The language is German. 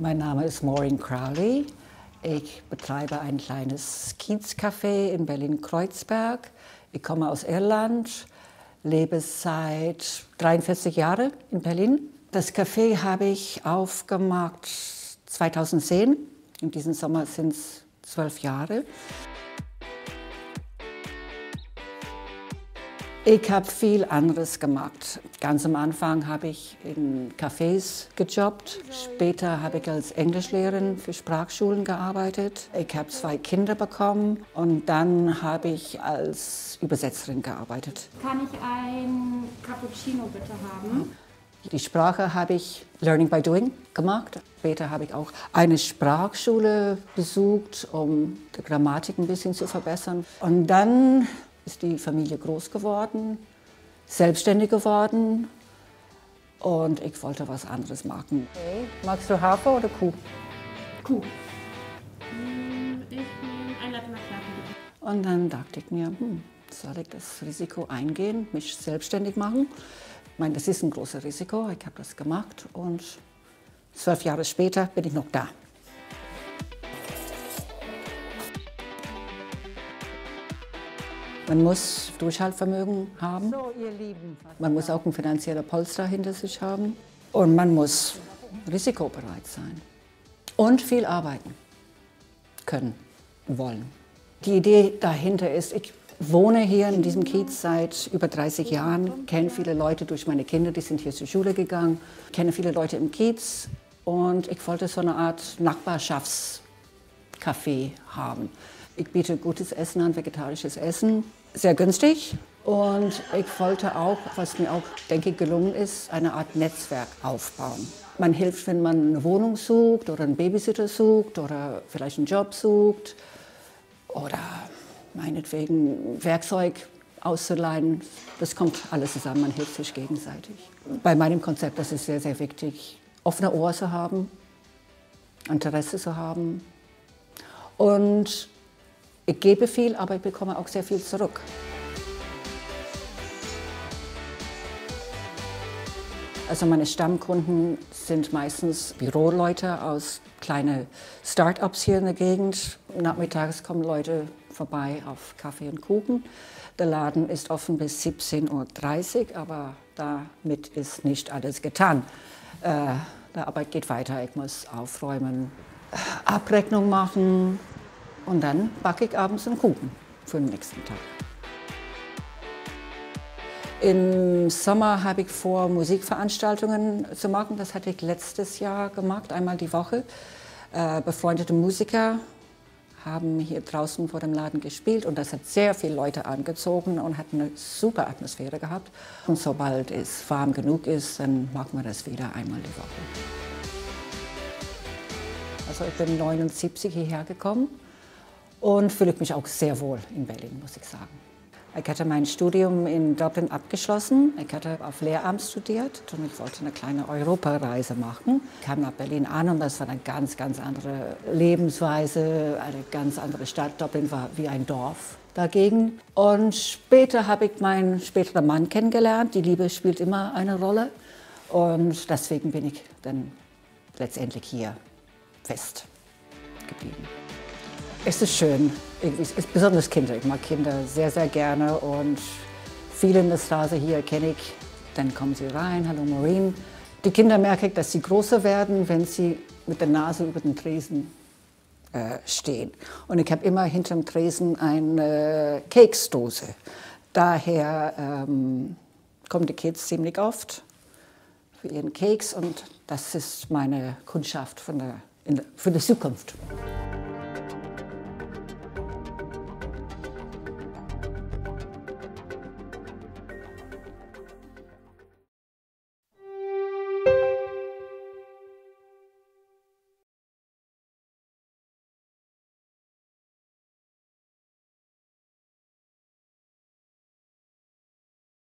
Mein Name ist Maureen Crowley. Ich betreibe ein kleines Kiezcafé in Berlin-Kreuzberg. Ich komme aus Irland, lebe seit 43 Jahren in Berlin. Das Café habe ich aufgemacht 2010. In diesem Sommer sind es 12 Jahre. Ich habe viel anderes gemacht. Ganz am Anfang habe ich in Cafés gejobbt. Später habe ich als Englischlehrerin für Sprachschulen gearbeitet. Ich habe 2 Kinder bekommen und dann habe ich als Übersetzerin gearbeitet. Kann ich ein Cappuccino bitte haben? Die Sprache habe ich Learning by Doing gemacht. Später habe ich auch eine Sprachschule besucht, um die Grammatik ein bisschen zu verbessern. Und dann ist die Familie groß geworden, selbstständig geworden und ich wollte was anderes machen. Okay. Magst du Hafer oder Kuh? Kuh. Ich nehme ein Latte Macchiato bitte. Und dann dachte ich mir, soll ich das Risiko eingehen, mich selbstständig machen? Ich meine, das ist ein großes Risiko, ich habe das gemacht und 12 Jahre später bin ich noch da. Man muss Durchhaltevermögen haben. So, ihr Lieben. Man muss auch ein finanzieller Polster hinter sich haben. Und man muss risikobereit sein. Und viel arbeiten können, wollen. Die Idee dahinter ist, ich wohne hier in diesem Kiez seit über 30 Jahren, kenne viele Leute durch meine Kinder, die sind hier zur Schule gegangen, kenne viele Leute im Kiez und ich wollte so eine Art Nachbarschaftscafé haben. Ich biete gutes Essen an, vegetarisches Essen, sehr günstig. Und ich wollte auch, was mir auch, denke ich, gelungen ist, eine Art Netzwerk aufbauen. Man hilft, wenn man eine Wohnung sucht oder einen Babysitter sucht oder vielleicht einen Job sucht oder meinetwegen Werkzeug auszuleihen. Das kommt alles zusammen, man hilft sich gegenseitig. Bei meinem Konzept, das ist sehr, sehr wichtig, offene Ohren zu haben, Interesse zu haben und ich gebe viel, aber ich bekomme auch sehr viel zurück. Also meine Stammkunden sind meistens Büroleute aus kleinen Start-ups hier in der Gegend. Nachmittags kommen Leute vorbei auf Kaffee und Kuchen. Der Laden ist offen bis 17:30 Uhr, aber damit ist nicht alles getan. Die Arbeit geht weiter. Ich muss aufräumen, Abrechnung machen. Und dann backe ich abends einen Kuchen für den nächsten Tag. Im Sommer habe ich vor, Musikveranstaltungen zu machen. Das hatte ich letztes Jahr gemacht, einmal die Woche. Befreundete Musiker haben hier draußen vor dem Laden gespielt und das hat sehr viele Leute angezogen und hat eine super Atmosphäre gehabt. Und sobald es warm genug ist, dann machen wir das wieder einmal die Woche. Also ich bin 1979 hierher gekommen. Und fühle mich auch sehr wohl in Berlin, muss ich sagen. Ich hatte mein Studium in Dublin abgeschlossen. Ich hatte auf Lehramt studiert und ich wollte eine kleine Europareise machen. Ich kam nach Berlin an und das war eine ganz, ganz andere Lebensweise, eine ganz andere Stadt. Dublin war wie ein Dorf dagegen. Und später habe ich meinen späteren Mann kennengelernt. Die Liebe spielt immer eine Rolle. Und deswegen bin ich dann letztendlich hier fest geblieben. Es ist schön, besonders Kinder. Ich mag Kinder sehr, sehr gerne und viele in der Straße hier kenne ich. Dann kommen sie rein, hallo Maureen. Die Kinder merke ich, dass sie größer werden, wenn sie mit der Nase über den Tresen stehen. Und ich habe immer hinterm Tresen eine Keksdose. Daher kommen die Kids ziemlich oft für ihren Keks und das ist meine Kundschaft für die Zukunft.